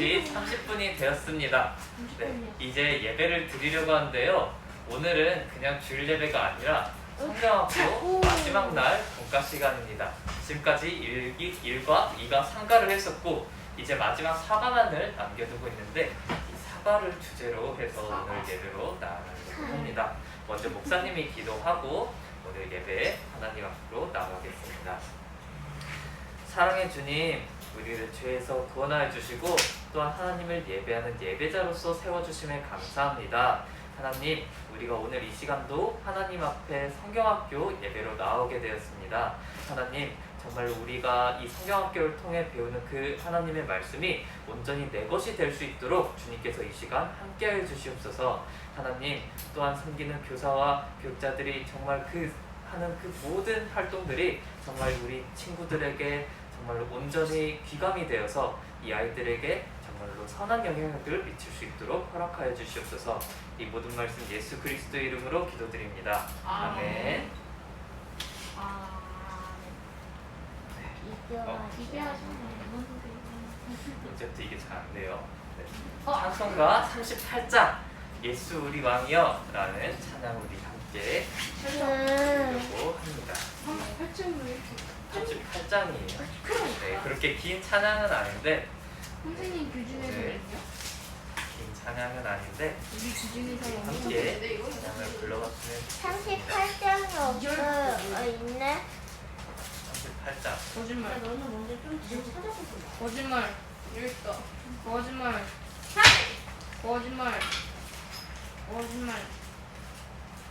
6시 30분이 되었습니다. 네, 이제 예배를 드리려고 하는데요. 오늘은 그냥 주일 예배가 아니라 성경학교 마지막 날 본가 시간입니다. 지금까지 1과 2가 상가를 했었고 이제 마지막 사과만을 남겨두고 있는데 이 사과를 주제로 해서 오늘 예배로 나아가려고 합니다. 먼저 목사님이 기도하고 오늘 예배 하나님 앞으로 나아가겠습니다. 사랑의 주님, 우리를 죄에서 구원하여 주시고 또한 하나님을 예배하는 예배자로서 세워주심에 감사합니다. 하나님, 우리가 오늘 이 시간도 하나님 앞에 성경학교 예배로 나오게 되었습니다. 하나님, 정말 우리가 이 성경학교를 통해 배우는 그 하나님의 말씀이 온전히 내 것이 될 수 있도록 주님께서 이 시간 함께하여 주시옵소서. 하나님, 또한 섬기는 교사와 교육자들이 정말 하는 그 모든 활동들이 정말 우리 친구들에게 정말로 온전히 귀감이 되어서 이 아이들에게 정말로 선한 영향력을 미칠 수 있도록 허락하여 주시옵소서. 이 모든 말씀 예수 그리스도의 이름으로 기도드립니다. 아멘. 이제부터 이게 잘 안 돼요. 네. 찬송가 38장 예수 우리 왕이여 라는 찬양 우리 함께 부르려고 합니다. 38장으로 이렇게 38장이에요. 네, 그렇게 긴 찬양은 아닌데 선생님 교중에서는요? 긴 찬양은 아닌데 우리 교중에서 함께 찬양을 불러봤으면 38장이 없어 있네. 38장 거짓말. 너는 먼저 좀 찾아보자. 거짓말. 여기 있다. 거짓말. 거짓말. 거짓말.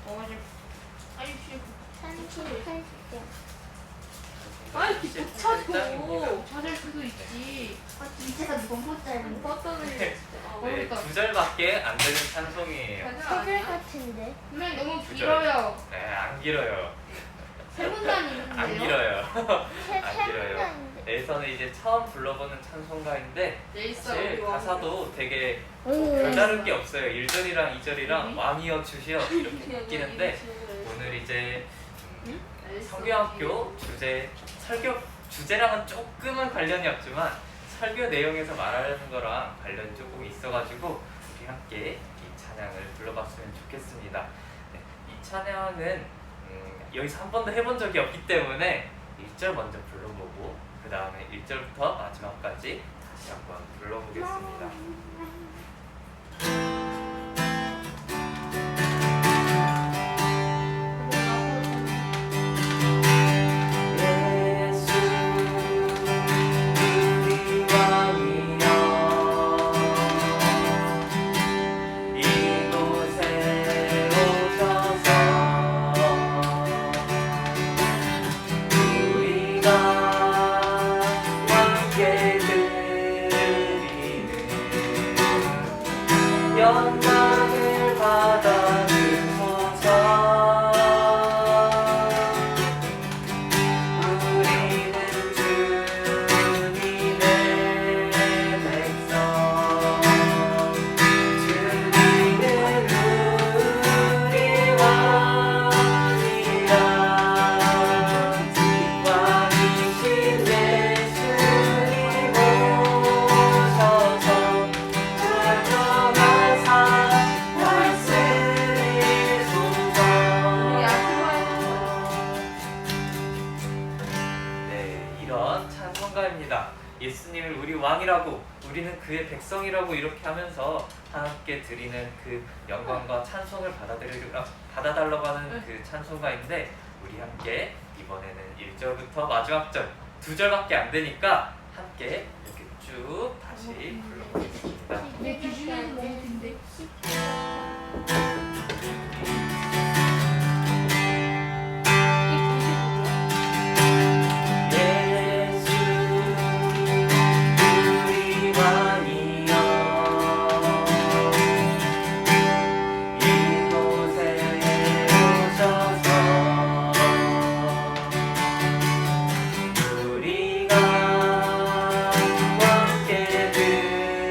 거짓말. 아이 싫어. 38장. 아이 이렇게 못 찾고 찾을 수도 있지. 진짜가 너무 뻗어는 네, 어렵다. 2절밖에 안 되는 찬송이에요. 세글 같은데. 선생님 너무 두 절. 길어요. 네, 안 길어요. 세 문단 안 있는데요. 길어요. 세 안 길어요. 문단인데. 여기서는 이제 처음 불러보는 찬송가인데 네 있어. 사실 우리 왕. 가사도 되게 오. 별다른 게 없어요. 1절이랑 2절이랑 왕이여 주시여 이렇게 바뀌는데 오늘 이제 성경학교 설교 주제랑은 조금은 관련이 없지만 설교 내용에서 말하려는 거랑 관련이 조금 있어가지고 우리 함께 이 찬양을 불러봤으면 좋겠습니다. 네, 이 찬양은 여기서 한 번도 해본 적이 없기 때문에 1절 먼저 불러보고 그 다음에 1절부터 마지막까지 다시 한번 불러보겠습니다. 영광을 받아 주소서. 우리는 주님의 백성, 주님은 우리 왕이라. 왕이신 예수님 오셔서 예수님을 우리 왕이라고 우리는 그의 백성이라고 이렇게 하면서 하나님께 드리는 그 영광과 찬송을 받아달라고 하는 그 찬송가인데 우리 함께 이번에는 1절부터 마지막 절 2절밖에 안 되니까 함께 이렇게 쭉 다시 불러보겠습니다. 내 기준에는 너무 긴데. 우리가 함께 드리는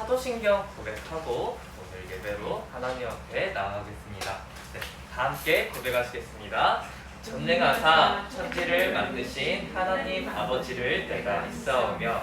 사도신경 고백하고 오늘 예배로 하나님 앞에 나아가겠습니다. 네, 다 함께 고백하시겠습니다. 전능하사 천지를 만드신 하나님 아버지를 내가 믿사오며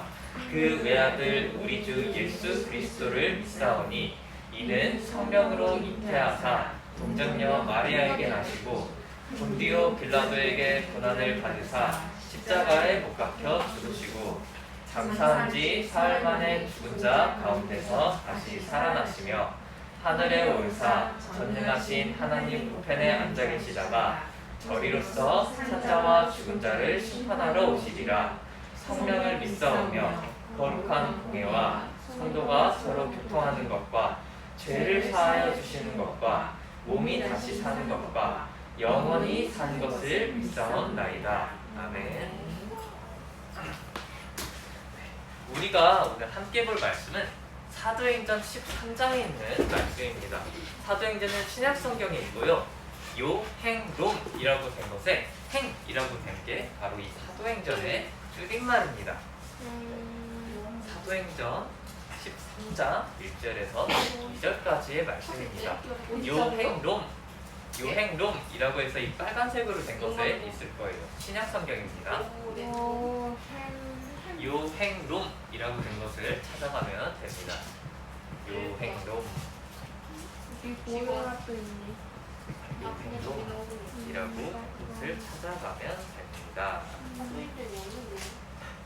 그 외아들 우리 주 예수 그리스도를 믿사오니 이는 성령으로 잉태하사 동정녀 마리아에게 나시고 본디오 빌라도에게 고난을 받으사 십자가에 못 박혀 죽으시고 장사한 지 사흘 만에 죽은 자 가운데서 다시 살아나시며 하늘에 오르사 전능하신 하나님 우편에 앉아 계시다가 저리로서 사자와 죽은 자를 심판하러 오시리라. 성령을 믿사오며 거룩한 공예와 성도가 서로 교통하는 것과 죄를 사하여 주시는 것과 몸이 다시 사는 것과 영원히 사는 것을 믿사옵나이다. 아멘. 우리가 오늘 함께 볼 말씀은 사도행전 13장에 있는 말씀입니다. 사도행전은 신약성경에 있고요. 요행롬이라고 된 것에 행이라고 된 게 바로 이 사도행전의 줄임말입니다. 사도행전 13장 1절에서 2절까지의 말씀입니다. 요행롬이라고 해서 이 빨간색으로 된 것에 있을 거예요. 신약성경입니다. 요행롬이라고 된 것을 찾아가면 됩니다. 요행롬이라고 것을 찾아가면 됩니다.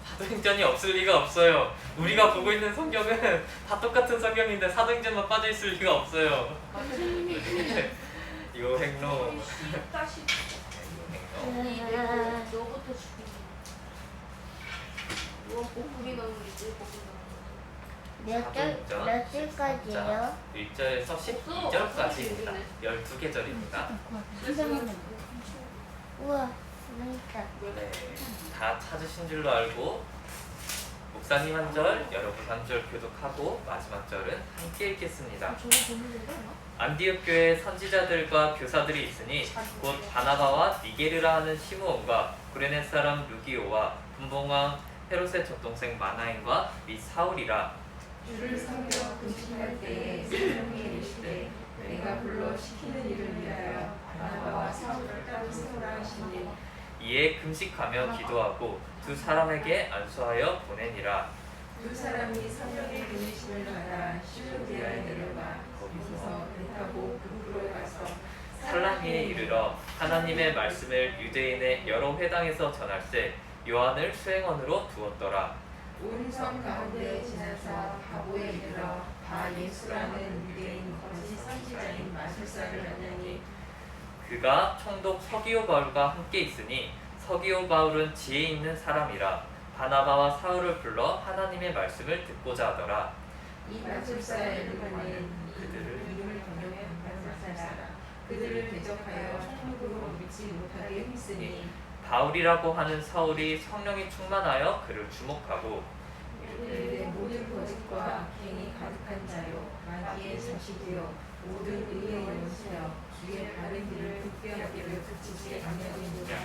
사도행전이 없을 리가 없어요. 우리가 보고 있는 성경은 다 똑같은 성경인데 사도행전만 빠져 있을 리가 없어요. 요행롬. 너부터 죽이네. 뽀뽀기 넣는지 몇 줄까지예요? 1절에서 12절까지입니다. 12계절입니다. 우와, 재밌다. 네, 다 찾으신 줄로 알고 목사님 한 절, 여러분 한 절 교독하고 마지막 절은 함께 읽겠습니다. 안디옥 교회 선지자들과 교사들이 있으니 곧 바나바와 니게르라 하는 시므온과 구레네 사람 루기오와 분봉왕 헤롯의 젖동생 마나인과 및 사울이라. 주를 섬겨 금식할 때에 성령이 이르시되 내가 불러 시키는 일을 위하여 바나바와 사울을 따로 세우라 하시니 이에 금식하며 기도하고 두 사람에게 안수하여 보내니라. 두 사람이 성령의 보내심을 받아 시루디아에 내려가 거기서 배 타고 북으로 가서 살라미에 이르러 하나님의 말씀을 유대인의 여러 회당에서 전할세 요한을 수행원으로 두었더라. 온 성 가운데 지나서 바보에 이르러 바 예수라는 유대인 거짓 선지자인 마술사를 만나니 그가 총독 서기오 바울과 함께 있으니 서기오 바울은 지혜 있는 사람이라. 바나바와 사울을 불러 하나님의 말씀을 듣고자 하더라. 이 마술사의 이름은 그들을 이름을 경영한 마술사라. 그들을 대적하여 총독으로 믿지 못하게 했으니 바울이라고 하는 사울이 성령이 충만하여 그를 주목하고 이르되 모든 거짓과 악행이 가득한 자요 마귀의 자식이요 모든 의의 연세여 주의 바른 길을 득대하기를 그치지 아니하리니라.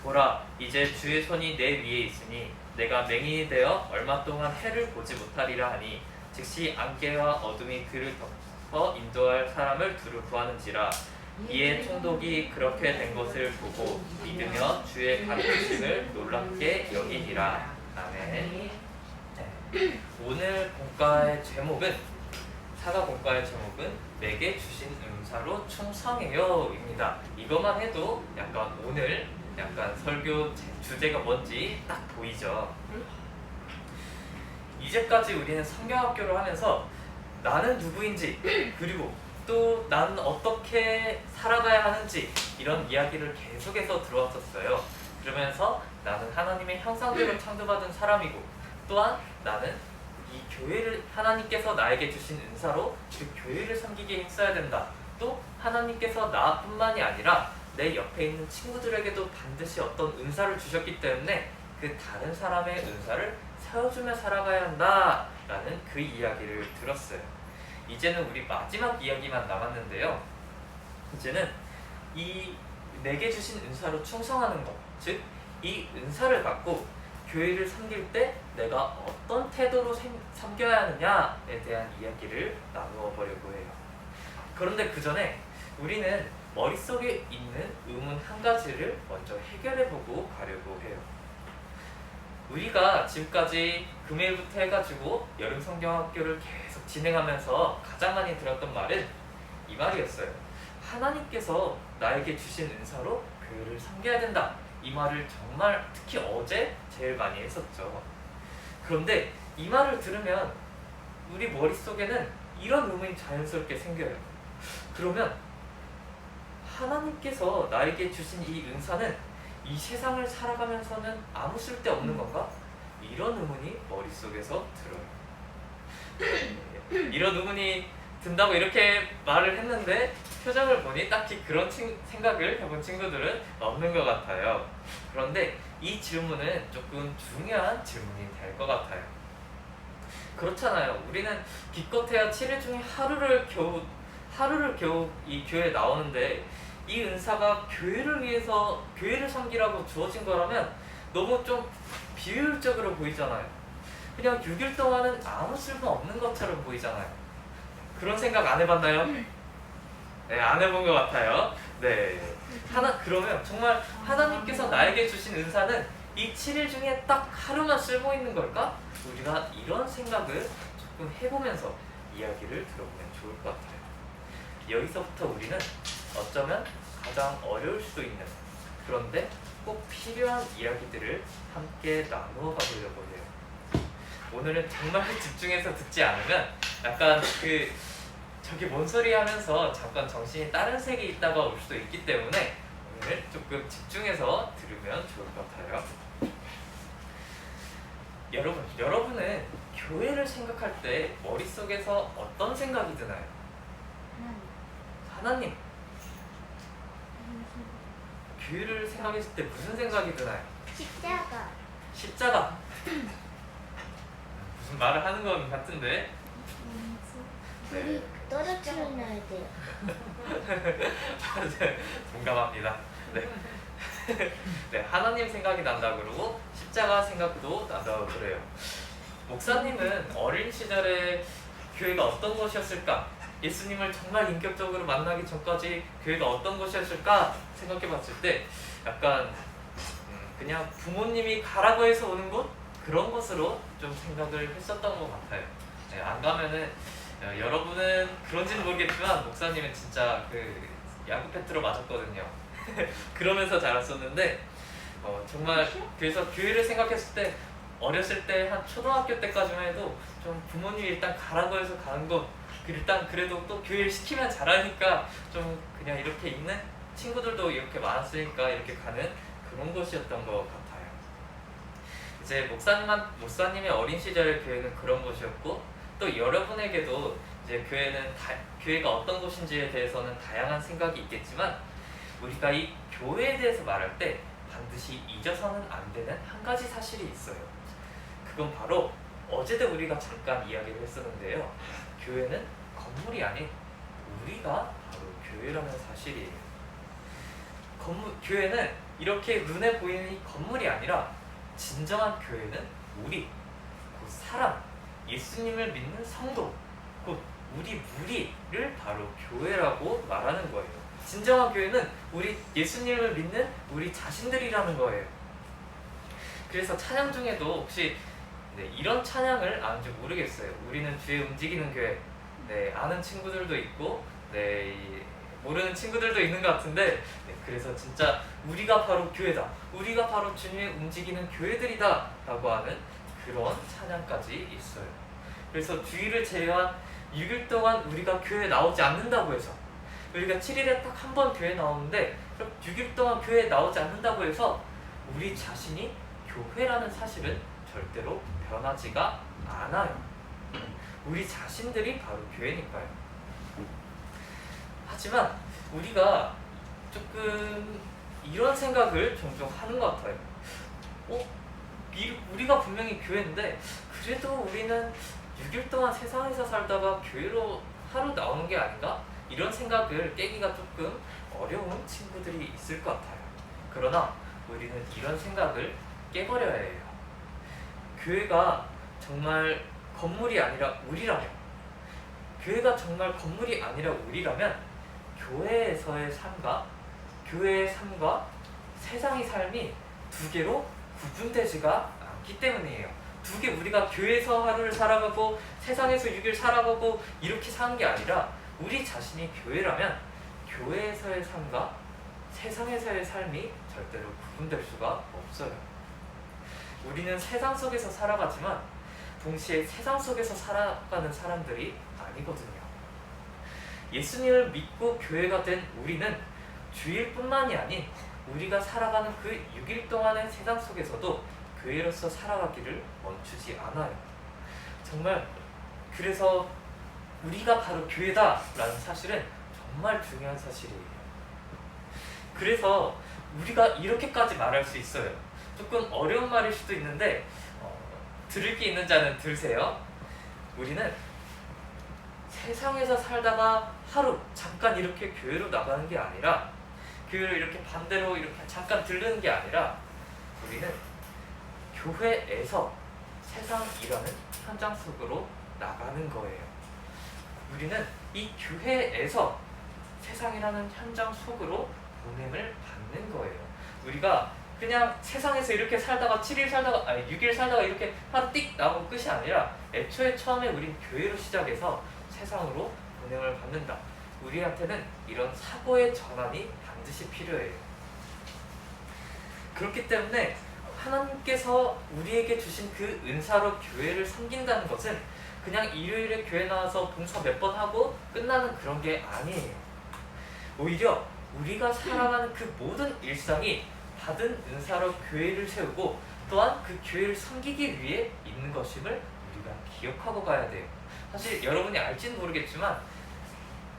보라 이제 주의 손이 내 위에 있으니 내가 맹인이 되어 얼마 동안 해를 보지 못하리라 하니 즉시 안개와 어둠이 그를 덮어 인도할 사람을 두루 구하는지라. 이에 총독이 그렇게 된 것을 보고 믿으며 주의 가르치심을 놀랍게 여기니라. 아멘. 네. 오늘 본과의 제목은 사가 본과의 제목은 내게 주신 은사로 충성해요입니다. 이것만 해도 약간 오늘 약간 설교 주제가 뭔지 딱 보이죠. 이제까지 우리는 성경학교를 하면서 나는 누구인지 그리고 또 나는 어떻게 살아가야 하는지 이런 이야기를 계속해서 들어왔었어요. 그러면서 나는 하나님의 형상대로 창조받은 사람이고 또한 나는 이 교회를 하나님께서 나에게 주신 은사로 그 교회를 섬기게 힘써야 된다. 또 하나님께서 나뿐만이 아니라 내 옆에 있는 친구들에게도 반드시 어떤 은사를 주셨기 때문에 그 다른 사람의 은사를 세워주며 살아가야 한다라는 그 이야기를 들었어요. 이제는 우리 마지막 이야기만 남았는데요. 이제는 이 내게 주신 은사로 충성하는 것, 즉 이 은사를 갖고 교회를 섬길 때 내가 어떤 태도로 섬겨야 하느냐에 대한 이야기를 나누어 보려고 해요. 그런데 그 전에 우리는 머릿속에 있는 의문 한 가지를 먼저 해결해보고 가려고 해요. 우리가 지금까지 금요일부터 해가지고 여름 성경학교를 계속 진행하면서 가장 많이 들었던 말은 이 말이었어요. 하나님께서 나에게 주신 은사로 교회를 섬겨야 된다. 이 말을 정말 특히 어제 제일 많이 했었죠. 그런데 이 말을 들으면 우리 머릿속에는 이런 의문이 자연스럽게 생겨요. 그러면 하나님께서 나에게 주신 이 은사는 이 세상을 살아가면서는 아무 쓸데없는 건가? 이런 의문이 머릿속에서 들어요. 이런 의문이 든다고 이렇게 말을 했는데 표정을 보니 딱히 그런 생각을 해본 친구들은 없는 것 같아요. 그런데 이 질문은 조금 중요한 질문이 될 것 같아요. 그렇잖아요. 우리는 기껏해야 7일 중에 하루를 겨우 이 교회에 나오는데 이 은사가 교회를 섬기라고 주어진 거라면 너무 좀 비효율적으로 보이잖아요. 그냥 6일 동안은 아무 쓸모 없는 것처럼 보이잖아요. 그런 생각 안 해봤나요? 네, 안 해본 것 같아요. 네. 그러면 정말 하나님께서 나에게 주신 은사는 이 7일 중에 딱 하루만 쓸모 있는 걸까? 우리가 이런 생각을 조금 해보면서 이야기를 들어보면 좋을 것 같아요. 여기서부터 우리는 어쩌면 가장 어려울 수도 있는, 그런데 꼭 필요한 이야기들을 함께 나누어 가보려고 해요. 오늘은 정말 집중해서 듣지 않으면 약간 저기 뭔 소리 하면서 잠깐 정신이 다른 세계에 있다가 올 수도 있기 때문에 오늘 조금 집중해서 들으면 좋을 것 같아요. 여러분은 교회를 생각할 때 머릿속에서 어떤 생각이 드나요? 하나님. 교회를 생각했을 때 무슨 생각이 드나요? 십자가. 십자가. 무슨 말을 하는 것 같은데. 우리 떨어뜨려 놔야 돼요. 동감합니다. 네. 네, 하나님 생각이 난다 그러고 십자가 생각도 난다고 그래요. 목사님은 어린 시절에 교회가 어떤 곳이었을까? 예수님을 정말 인격적으로 만나기 전까지 교회가 어떤 곳이었을까 생각해 봤을 때 약간 그냥 부모님이 가라고 해서 오는 곳? 그런 것으로 좀 생각을 했었던 것 같아요. 네, 안 가면은 여러분은 그런지는 모르겠지만 목사님은 진짜 야구 패트로 맞았거든요. 그러면서 자랐었는데 정말 그래서 교회를 생각했을 때 어렸을 때 한 초등학교 때까지만 해도 좀 부모님이 일단 가라고 해서 가는 거 일단 그래도 또 교회를 시키면 잘하니까 좀 그냥 이렇게 있는 친구들도 이렇게 많았으니까 이렇게 가는 그런 곳이었던 것 같아요. 이제 목사님의 어린 시절의 교회는 그런 곳이었고 또 여러분에게도 이제 교회가 어떤 곳인지에 대해서는 다양한 생각이 있겠지만 우리가 이 교회에 대해서 말할 때 반드시 잊어서는 안 되는 한 가지 사실이 있어요. 그건 바로 어제도 우리가 잠깐 이야기를 했었는데요. 교회는 건물이 아닌 우리가 바로 교회라는 사실이에요. 교회는 이렇게 눈에 보이는 이 건물이 아니라 진정한 교회는 우리, 곧 사람, 예수님을 믿는 성도, 곧 우리 무리를 바로 교회라고 말하는 거예요. 진정한 교회는 우리 예수님을 믿는 우리 자신들이라는 거예요. 그래서 찬양 중에도 혹시 이런 찬양을 아는지 모르겠어요. 우리는 주의 움직이는 교회. 아는 친구들도 있고 모르는 친구들도 있는 것 같은데 그래서 진짜 우리가 바로 교회다. 우리가 바로 주님의 움직이는 교회들이다 라고 하는 그런 찬양까지 있어요. 그래서 주일을 제외한 6일 동안 우리가 교회에 나오지 않는다고 해서 우리가 7일에 딱 한 번 교회에 나오는데 6일 동안 교회에 나오지 않는다고 해서 우리 자신이 교회라는 사실은 절대로 변하지가 않아요. 우리 자신들이 바로 교회니까요. 하지만 우리가 조금 이런 생각을 종종 하는 것 같아요. 우리가 분명히 교회인데 그래도 우리는 6일 동안 세상에서 살다가 교회로 하루 나오는 게 아닌가? 이런 생각을 깨기가 조금 어려운 친구들이 있을 것 같아요. 그러나 우리는 이런 생각을 깨버려야 해요. 교회가 정말 건물이 아니라 우리라면, 교회가 정말 건물이 아니라 우리라면 교회에서의 삶과 교회의 삶과 세상의 삶이 두 개로 구분되지가 않기 때문이에요. 두 개, 우리가 교회에서 하루를 살아가고 세상에서 6일 살아가고 이렇게 사는 게 아니라 우리 자신이 교회라면 교회에서의 삶과 세상에서의 삶이 절대로 구분될 수가 없어요. 우리는 세상 속에서 살아가지만 동시에 세상 속에서 살아가는 사람들이 아니거든요. 예수님을 믿고 교회가 된 우리는 주일뿐만이 아닌 우리가 살아가는 그 6일 동안의 세상 속에서도 교회로서 살아가기를 멈추지 않아요. 정말 그래서 우리가 바로 교회다라는 사실은 정말 중요한 사실이에요. 그래서 우리가 이렇게까지 말할 수 있어요. 조금 어려운 말일 수도 있는데 들을 게 있는 자는 들으세요. 우리는 세상에서 살다가 하루 잠깐 이렇게 교회로 나가는 게 아니라, 교회를 이렇게 반대로 이렇게 잠깐 들르는 게 아니라, 우리는 교회에서 세상이라는 현장 속으로 나가는 거예요. 우리는 이 교회에서 세상이라는 현장 속으로 보냄을 받는 거예요. 우리가 그냥 세상에서 이렇게 살다가 7일 살다가 6일 살다가 이렇게 하루 띡 나오고 끝이 아니라 애초에 처음에 우린 교회로 시작해서 세상으로 보냄을 받는다. 우리한테는 이런 사고의 전환이 반드시 필요해요. 그렇기 때문에 하나님께서 우리에게 주신 그 은사로 교회를 섬긴다는 것은 그냥 일요일에 교회 나와서 봉사 몇 번 하고 끝나는 그런 게 아니에요. 오히려 우리가 살아가는 그 모든 일상이 받은 은사로 교회를 세우고 또한 그 교회를 섬기기 위해 있는 것임을 우리가 기억하고 가야 돼요. 사실 여러분이 알지는 모르겠지만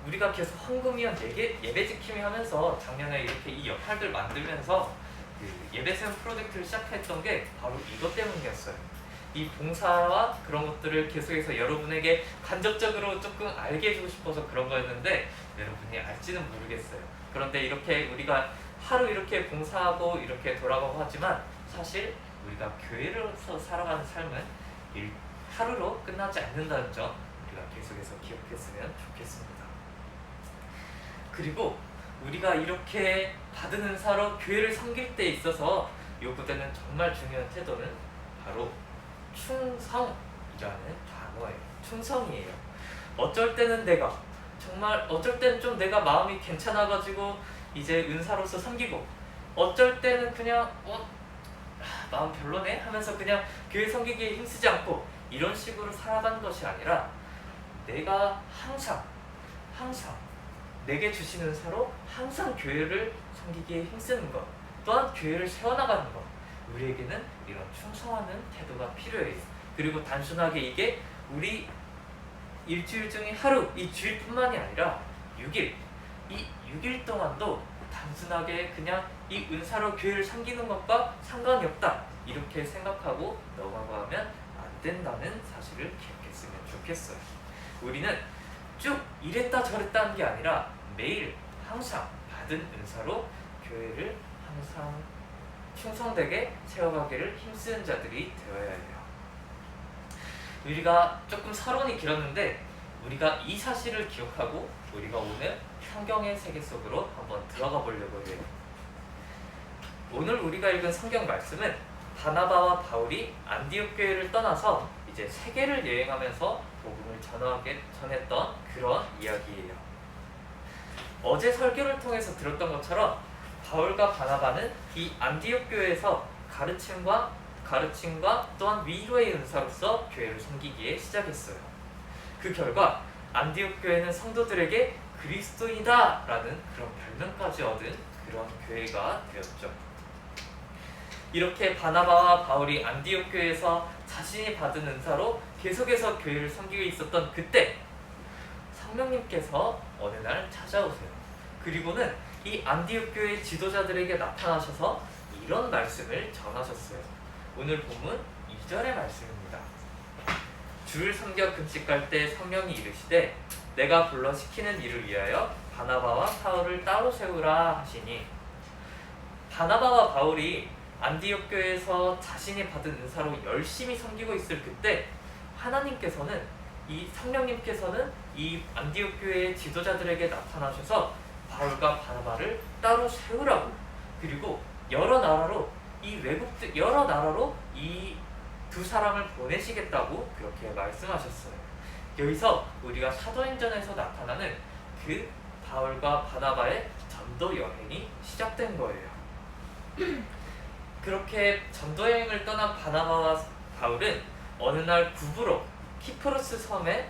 우리가 계속 헌금위원 예배 지킴이 하면서 작년에 이렇게 이 역할들 만들면서 그 예배 세움 프로젝트를 시작했던 게 바로 이것 때문이었어요. 이 봉사와 그런 것들을 계속해서 여러분에게 간접적으로 조금 알게 해주고 싶어서 그런 거였는데 여러분이 알지는 모르겠어요. 그런데 이렇게 우리가 하루 이렇게 봉사하고 이렇게 돌아가고 하지만 사실 우리가 교회로서 살아가는 삶은 하루로 끝나지 않는다는 점 우리가 계속해서 기억했으면 좋겠습니다. 그리고 우리가 이렇게 받은 은사로 교회를 섬길 때 있어서 요구되는 정말 중요한 태도는 바로 충성이라는 단어예요. 충성이에요. 어쩔 때는 내가 정말 어쩔 때는 좀 내가 마음이 괜찮아가지고 이제 은사로서 섬기고 어쩔 때는 그냥 마음 별로네 하면서 그냥 교회 섬기기에 힘쓰지 않고 이런 식으로 살아가는 것이 아니라 내가 항상 내게 주신 은사로 항상 교회를 섬기기에 힘쓰는 것, 또한 교회를 세워나가는 것, 우리에게는 이런 충성하는 태도가 필요해요. 그리고 단순하게 이게 우리 일주일 중에 하루, 이 주일뿐만이 아니라 6일, 이 6일 동안도 단순하게 그냥 이 은사로 교회를 섬기는 것과 상관이 없다 이렇게 생각하고 넘어가면 안 된다는 사실을 기억했으면 좋겠어요. 우리는 쭉 이랬다 저랬다 하는 게 아니라 매일 항상 받은 은사로 교회를 항상 충성되게 세워가기를 힘쓰는 자들이 되어야 해요. 우리가 조금 서론이 길었는데 우리가 이 사실을 기억하고 우리가 오늘 성경의 세계 속으로 한번 들어가 보려고 해요. 오늘 우리가 읽은 성경 말씀은 바나바와 바울이 안디옥 교회를 떠나서 이제 세계를 여행하면서 복음을 전했던 그런 이야기예요. 어제 설교를 통해서 들었던 것처럼 바울과 바나바는 이 안디옥 교회에서 가르침과 또한 위로의 은사로서 교회를 섬기기에 시작했어요. 그 결과 안디옥 교회는 성도들에게 그리스도인이다 라는 그런 별명까지 얻은 그런 교회가 되었죠. 이렇게 바나바와 바울이 안디옥 교회에서 자신이 받은 은사로 계속해서 교회를 섬기고 있었던 그때 성령님께서 어느 날 찾아오세요. 그리고는 이 안디옥 교회 지도자들에게 나타나셔서 이런 말씀을 전하셨어요. 오늘 본문 2절의 말씀입니다. 주를 섬겨 금식할 때 성령이 이르시되 내가 불러 시키는 일을 위하여 바나바와 사울을 따로 세우라 하시니, 바나바와 바울이 안디옥 교회에서 자신이 받은 은사로 열심히 섬기고 있을 그때 하나님께서는 이 성령님께서는 이 안디옥 교회의 지도자들에게 나타나셔서 바울과 바나바를 따로 세우라고, 그리고 여러 나라로 이 두 사람을 보내시겠다고 그렇게 말씀하셨어요. 여기서 우리가 사도행전에서 나타나는 그 바울과 바나바의 전도 여행이 시작된 거예요. 그렇게 전도 여행을 떠난 바나바와 바울은 어느 날 구브로 키프로스 섬에,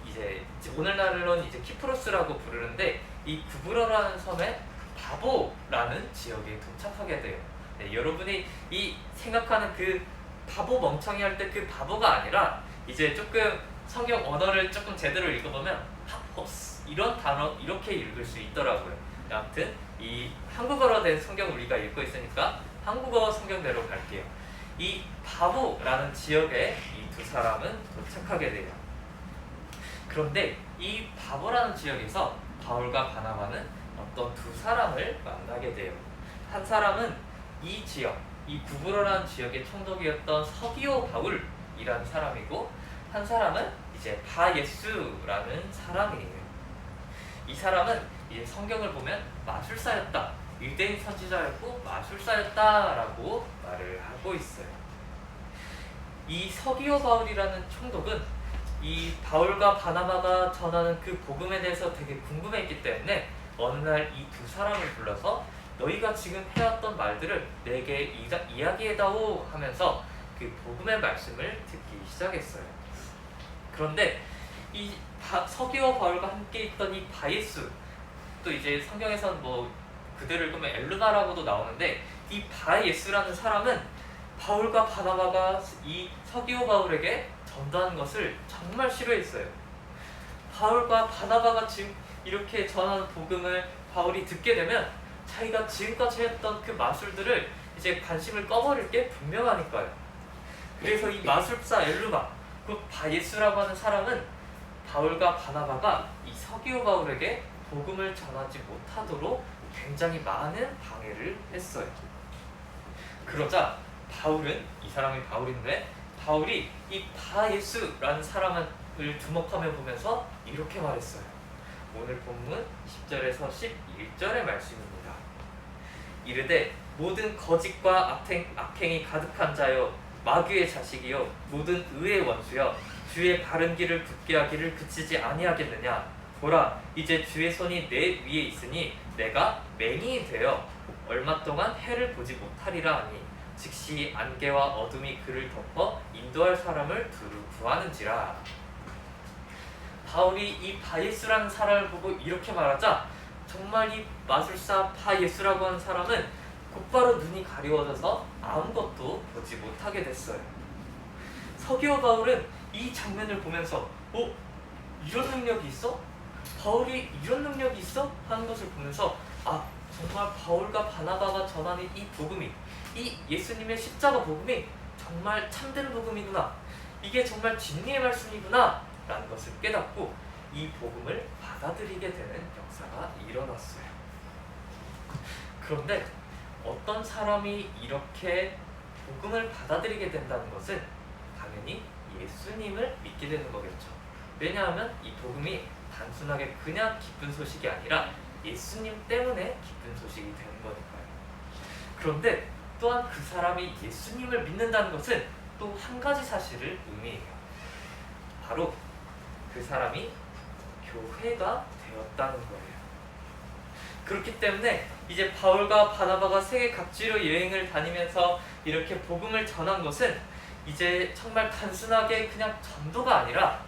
이제 오늘날은 이제 키프로스라고 부르는데 이 구브로라는 섬에 바보라는 지역에 도착하게 돼요. 네, 여러분이 이 생각하는 그 바보 멍청이 할 때 그 바보가 아니라 이제 조금 성경 언어를 조금 제대로 읽어보면 하포스 이런 단어 이렇게 읽을 수 있더라고요. 아무튼 이 한국어로 된 성경 우리가 읽고 있으니까 한국어 성경대로 갈게요. 이 바보라는 지역에 이 두 사람은 도착하게 돼요. 그런데 이 바보라는 지역에서 바울과 바나바는 어떤 두 사람을 만나게 돼요. 한 사람은 이 지역, 이 구브로라는 지역의 총독이었던 서기오 바울이라는 사람이고, 한 사람은 이제 바예수라는 사람이에요. 이 사람은 이제 성경을 보면 마술사였다, 유대인 선지자였고 마술사였다라고 말을 하고 있어요. 이 서기오 바울이라는 총독은 이 바울과 바나바가 전하는 그 복음에 대해서 되게 궁금했기 때문에 어느 날 이 두 사람을 불러서 너희가 지금 해왔던 말들을 내게 이야기해다오 하면서 그 복음의 말씀을 듣기 시작했어요. 그런데 이 서기오 바울과 함께 있던 이 바예수, 또 이제 성경에서는 뭐 그대로 읽으면 엘루나라고도 나오는데, 이 바예수라는 사람은 바울과 바나바가 이 서기오 바울에게 전도하는 것을 정말 싫어했어요. 바울과 바나바가 지금 이렇게 전하는 복음을 바울이 듣게 되면 자기가 지금까지 했던 그 마술들을 이제 관심을 꺼버릴 게 분명하니까요. 그래서 이 마술사 엘루나, 그 바예수라고 하는 사람은 바울과 바나바가 이 서기오 바울에게 복음을 전하지 못하도록 굉장히 많은 방해를 했어요. 그러자 바울은, 이 사람이 바울인데, 바울이 이 바예수라는 사람을 주목하며 보면서 이렇게 말했어요. 오늘 본문 10절에서 11절의 말씀입니다. 이르되 모든 거짓과 악행이 가득한 자여, 마귀의 자식이여, 모든 의의 원수여, 주의 바른 길을 굳게 하기를 그치지 아니하겠느냐. 보라, 이제 주의 손이 내 위에 있으니 내가 맹인이 되어 얼마 동안 해를 보지 못하리라 하니, 즉시 안개와 어둠이 그를 덮어 인도할 사람을 두루 구하는지라. 바울이 이 바예수라는 사람을 보고 이렇게 말하자 정말 이 마술사 바예수라고 하는 사람은 곧바로 눈이 가리워져서 아무것도 보지 못하게 됐어요. 서기오 바울은 이 장면을 보면서 이런 능력이 있어? 바울이 이런 능력이 있어? 하는 것을 보면서 정말 바울과 바나바가 전하는 이 복음이, 이 예수님의 십자가 복음이 정말 참된 복음이구나, 이게 정말 진리의 말씀이구나 라는 것을 깨닫고 이 복음을 받아들이게 되는 역사가 일어났어요. 그런데 어떤 사람이 이렇게 복음을 받아들이게 된다는 것은 당연히 예수님을 믿게 되는 거겠죠. 왜냐하면 이 복음이 단순하게 그냥 기쁜 소식이 아니라 예수님 때문에 기쁜 소식이 되는 거니까요. 그런데 또한 그 사람이 예수님을 믿는다는 것은 또 한 가지 사실을 의미해요. 바로 그 사람이 교회가 되었다는 거예요. 그렇기 때문에 이제 바울과 바나바가 세계 각지로 여행을 다니면서 이렇게 복음을 전한 것은 이제 정말 단순하게 그냥 전도가 아니라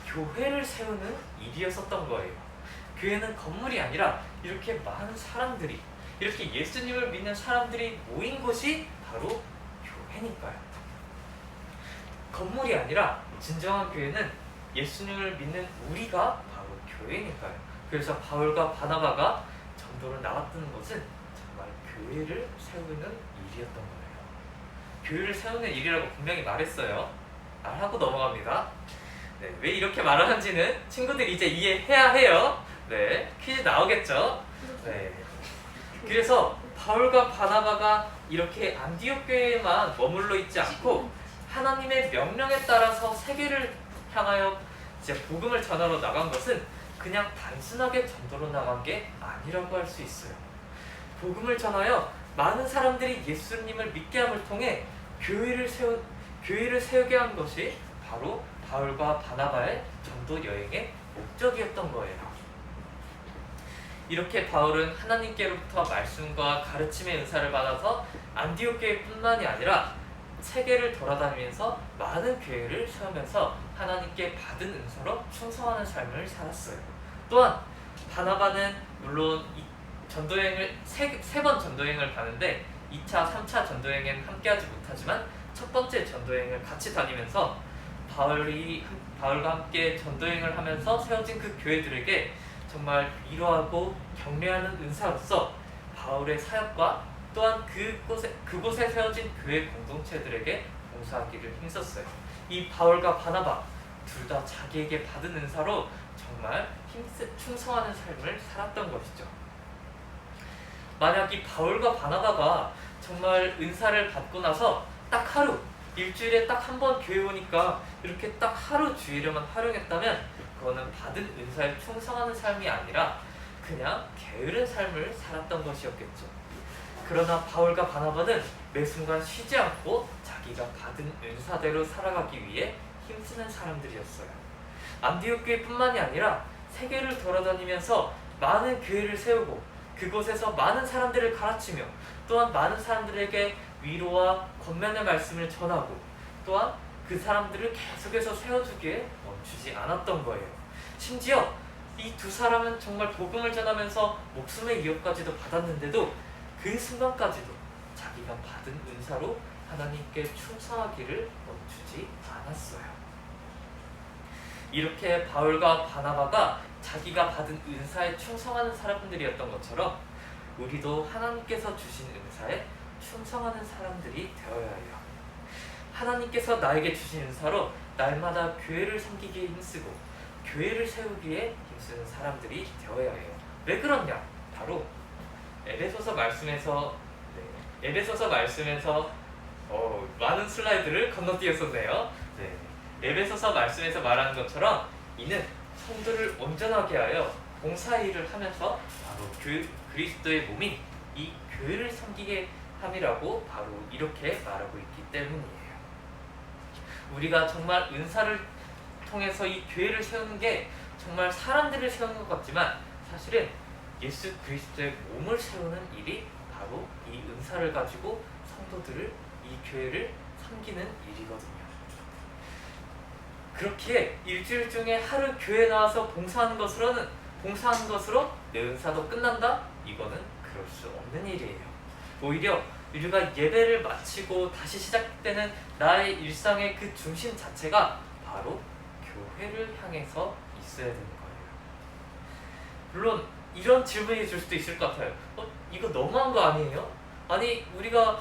교회를 세우는 일이었었던 거예요. 교회는 건물이 아니라 이렇게 많은 사람들이, 이렇게 예수님을 믿는 사람들이 모인 곳이 바로 교회니까요. 건물이 아니라 진정한 교회는 예수님을 믿는 우리가 바로 교회니까요. 그래서 바울과 바나바가 전도를 나갔다는 것은 정말 교회를 세우는 일이었던 거예요. 교회를 세우는 일이라고 분명히 말했어요. 말하고 넘어갑니다. 네, 왜 이렇게 말하는지는 친구들이 이제 이해해야 해요. 네, 퀴즈 나오겠죠? 네. 그래서 바울과 바나바가 이렇게 안디옥 교회에만 머물러 있지 않고 하나님의 명령에 따라서 세계를 향하여 이제 복음을 전하러 나간 것은 그냥 단순하게 전도로 나간 게 아니라고 할 수 있어요. 복음을 전하여 많은 사람들이 예수님을 믿게 함을 통해 교회를 세우게 한 것이 바로 바울과 바나바의 전도 여행의 목적이었던 거예요. 이렇게 바울은 하나님께로부터 말씀과 가르침의 은사를 받아서 안디옥 교회뿐만이 아니라 세계를 돌아다니면서 많은 교회를 세우면서 하나님께 받은 은사로 충성하는 삶을 살았어요. 또한 바나바는 물론 이 전도여행을 세 번 전도여행을 가는데 2차, 3차 전도여행에는 함께하지 못하지만 첫 번째 전도여행을 같이 다니면서 바울과 함께 전도여행을 하면서 세워진 그 교회들에게 정말 위로하고 격려하는 은사로서 바울의 사역과 또한 그곳에 세워진 교회 공동체들에게 봉사하기를 힘썼어요. 이 바울과 바나바 둘 다 자기에게 받은 은사로 정말 충성하는 삶을 살았던 것이죠. 만약 이 바울과 바나바가 정말 은사를 받고 나서 딱 하루, 일주일에 딱 한 번 교회 오니까 이렇게 딱 하루 주일에만 활용했다면 그거는 받은 은사에 충성하는 삶이 아니라 그냥 게으른 삶을 살았던 것이었겠죠. 그러나 바울과 바나바는 매 순간 쉬지 않고 자기가 받은 은사대로 살아가기 위해 힘쓰는 사람들이었어요. 안디옥 교회뿐만이 아니라 세계를 돌아다니면서 많은 교회를 세우고 그곳에서 많은 사람들을 가르치며 또한 많은 사람들에게 위로와 권면의 말씀을 전하고 또한 그 사람들을 계속해서 세워주기에 멈추지 않았던 거예요. 심지어 이 두 사람은 정말 복음을 전하면서 목숨의 위협까지도 받았는데도 그 순간까지도 자기가 받은 은사로 하나님께 충성하기를 멈추지 않았어요. 이렇게 바울과 바나바가 자기가 받은 은사에 충성하는 사람들이었던 것처럼 우리도 하나님께서 주신 은사에 충성하는 사람들이 되어야 해요. 하나님께서 나에게 주신 은사로 날마다 교회를 섬기기에 힘쓰고 교회를 세우기에 힘쓰는 사람들이 되어야 해요. 왜 그러냐? 바로 에베소서 말씀에서 많은 슬라이드를 건너뛰었었네요. 에베소서 말씀에서 말하는 것처럼 이는 성도를 온전하게 하여 봉사일을 하면서 바로 그리스도의 몸인 이 교회를 섬기게 함이라고 바로 이렇게 말하고 있기 때문이에요. 우리가 정말 은사를 통해서 이 교회를 세우는 게 정말 사람들을 세우는 것 같지만 사실은 예수 그리스도의 몸을 세우는 일이 바로 이 은사를 가지고 성도들을 이 교회를 섬기는 일이거든요. 그렇기에 일주일 중에 하루 교회 나와서 봉사하는 것으로 내 은사도 끝난다? 이거는 그럴 수 없는 일이에요. 오히려 우리가 예배를 마치고 다시 시작되는 나의 일상의 그 중심 자체가 바로 교회를 향해서 있어야 되는 거예요. 물론 이런 질문이 들 수도 있을 것 같아요. 이거 너무한 거 아니에요? 아니 우리가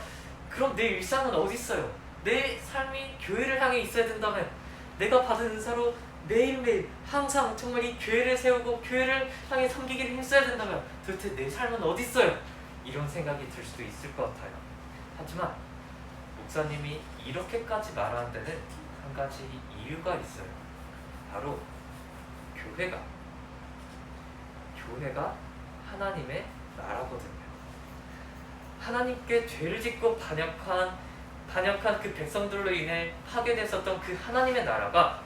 그럼 내 일상은 어디 있어요? 내 삶이 교회를 향해 있어야 된다면 내가 받은 은사로 매일매일 항상 정말 이 교회를 세우고 교회를 향해 섬기기를 힘써야 된다면 도대체 내 삶은 어디 있어요? 이런 생각이 들 수도 있을 것 같아요. 하지만 목사님이 이렇게까지 말하는 데는 한 가지 이유가 있어요. 바로 교회가 하나님의 나라거든요. 하나님께 죄를 짓고 반역한 그 백성들로 인해 파괴됐었던 그 하나님의 나라가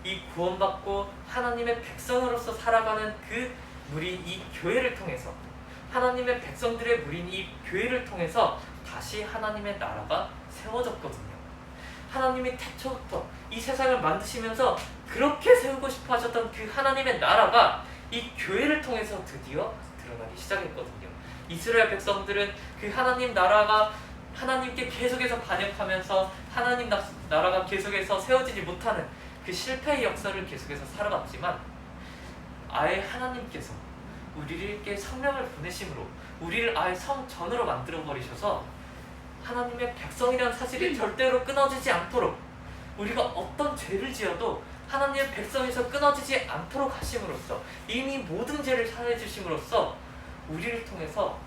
이 구원받고 하나님의 백성으로서 살아가는 그 무리인 이 교회를 통해서 하나님의 백성들의 무리인 이 교회를 통해서 다시 하나님의 나라가 세워졌거든요. 하나님이 태초부터 이 세상을 만드시면서 그렇게 세우고 싶어 하셨던 그 하나님의 나라가 이 교회를 통해서 드디어 드러나기 시작했거든요. 이스라엘 백성들은 그 하나님 나라가 하나님께 계속해서 반역하면서 하나님 나라가 계속해서 세워지지 못하는 그 실패의 역사를 계속해서 살아갔지만 아예 하나님께서 우리에게 성령을 보내심으로 우리를 아예 성전으로 만들어버리셔서 하나님의 백성이라는 사실이 절대로 끊어지지 않도록 우리가 어떤 죄를 지어도 하나님의 백성에서 끊어지지 않도록 하심으로써 이미 모든 죄를 사해 주심으로써 우리를 통해서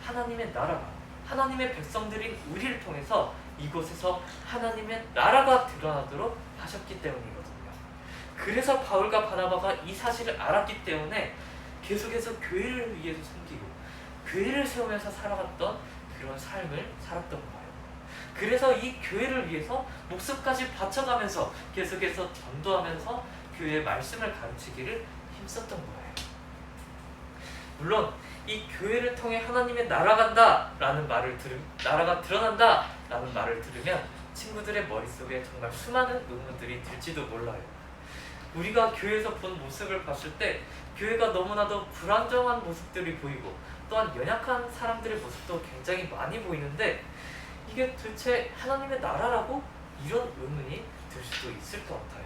하나님의 나라가 하나님의 백성들인 우리를 통해서 이곳에서 하나님의 나라가 드러나도록 하셨기 때문이거든요. 그래서 바울과 바나바가 이 사실을 알았기 때문에 계속해서 교회를 위해서 섬기고 교회를 세우면서 살아갔던 그런 삶을 살았던 거예요. 그래서 이 교회를 위해서 목숨까지 바쳐가면서 계속해서 전도하면서 교회의 말씀을 가르치기를 힘썼던 거예요. 물론 이 교회를 통해 하나님의 나라가 드러난다라는 말을 들으면 친구들의 머릿속에 정말 수많은 의문들이 들지도 몰라요. 우리가 교회에서 본 모습을 봤을 때 교회가 너무나도 불안정한 모습들이 보이고 또한 연약한 사람들의 모습도 굉장히 많이 보이는데 이게 도대체 하나님의 나라라고? 이런 의문이 들 수도 있을 것 같아요.